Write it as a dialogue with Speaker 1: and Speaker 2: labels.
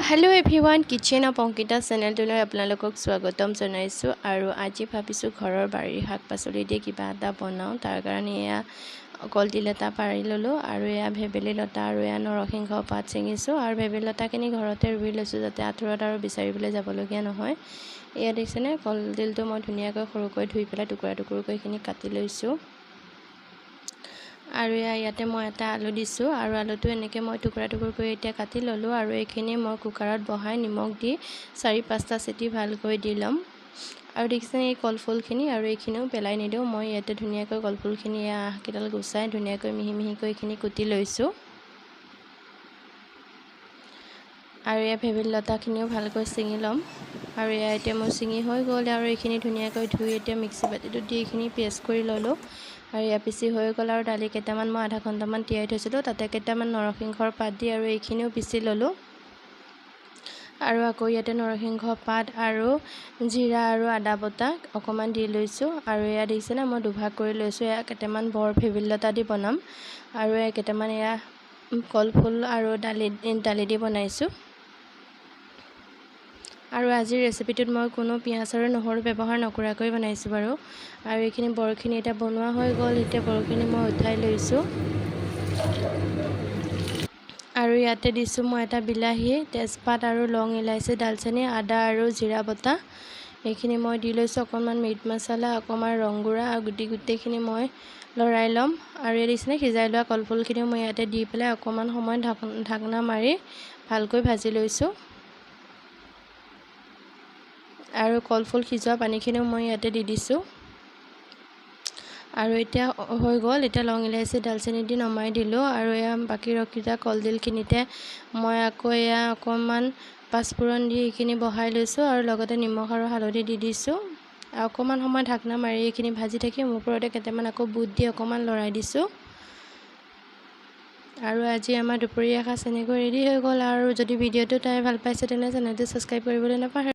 Speaker 1: hello everyone kitchen of Ankita चेनेलटोলৈ আপোনালোকক স্বাগতম জনাইছো আৰু আজি ভাবিছো ঘৰৰ বাৰীৰ শাক পাচলি দিয়ে কিবা এটা বনাও তাৰ কাৰণে এয়া কলডিল এটা পাৰি ললো আৰু এয়া ভেবেলি লতা আৰু এয়া নৰসিংহ পাত ছিঙিছো আৰু ভেবেলি লতাখিনি ঘৰতে ৰুই লৈছো যাতে আঁতৰত আৰু বিচাৰিবলৈ যাবলগীয়া নহয় এয়া দেখিছেনে কলডিলটো মই ধুনীয়াকৈ সৰুকৈ ধুই পেলাই টুকুৰা টুকুৰকৈ খিনি কাটি লৈছো আৰু ইয়াতে মই এটা আলু দিছো আৰু আলুটো এনেকৈ মই টুকুৰা টুকুৰ কৰি এতিয়া কাটি ললো আৰু এইখিনি মই কুকাৰত বহাই নিমখ দি 4-5টা চিটি ভালকৈ দি লম আৰু দেখিছেনে এই কলফুলখিনি আৰু এইখিনিও পেলাই নিদিও মই ইয়াতে ধুনীয়াকৈ কলফুলখিনি আহকিডাল গুছাই ধুনীয়াকৈ মিহি মিহিকৈ এইখিনি কুটি লৈছো আৰু এই ভেবেলি লতাখিনিও ভালকৈ ছিঙি লম আৰু এতিয়া মই ছিঙি হৈ গ'ল আৰু এইখিনি ধুনীয়াকৈ ধুই এতিয়া মিক্সি বাতিটো দি এইখিনি পেষ্ট কৰি ললো আৰু ইয়া পিছি হৈ গ'ল আৰু দালি কেইটামান মই আধা ঘণ্টামান তিয়াই থৈছিলো তাতে কেইটামান নৰসিংহৰ পাত দি আৰু এইখিনিও পিছি ললো আৰু আকৌ ইয়াতে নৰসিংহ পাত আৰু জিৰা আৰু আদা বটা অকমান দি লৈছো আৰু ইয়া দেখিছেনে মই দুভাগ কৰি লৈছো ইয়া কেইটামান বৰ ভেবেলি লতা দি বনাম আৰু ইয়া কেইটামান ইয়া কলফুল আৰু দালি দি বনাইছো আৰু আজিৰ ৰেচিপিটোত মই কোনো পিয়াজ আৰু নহৰু ব্যৱহাৰ নকৰাকৈ বনাইছো বাৰু আৰু এইখিনি বৰখিনি এটা বনোৱা হৈ গ'ল এতিয়া বৰখিনি মই উঠাই লৈছো আৰু ইয়াতে দিছো মই এটা বিলাহী তেজপাত আৰু লং ইলাইচি দালচেনি আদা আৰু জিৰা বটা এইখিনি মই দি লৈছো অকমান মিট মছলা অকমান ৰংগুৰা আৰু গুটিখিনি মই লৰাই লম আৰু এই দিছনে সিজাই লোৱা কলফুলখিনি মই ইয়াতে দি পেলাই অকমান সময় ঢাকনা মাৰি ভালকৈ ভাজি লৈছো আৰু কলফুল সিজোৱা পানীখিনিও মই ইয়াতে দি দিছো আৰু এতিয়া হৈ গ'ল এতিয়া লং ইলাইচি দালচেনি দি নমাই দিলো আৰু এয়া বাকি ৰখিতা কলডিলখিনিতে মই আকৌ এয়া অকমান পাঁচফোৰণ দি এইখিনি বহাই লৈছো আৰু লগতে নিমখ আৰু হালধি দি দিছো আৰু অকমান সময় ঢাকনা মাৰি এইখিনি ভাজি থাকি ওপৰতে কেইটামান আকৌ বুট দি অকমান লৰাই দিছো আৰু আজি আমাৰ দুপৰীয়া সাজ এনেকৈ ৰেডি হৈ গ'ল আৰু যদি ভিডিঅটো তাই ভাল পাইছে তেনে চেনেলটো সাবস্ক্ৰাইব কৰিবলৈ নাপাহৰিব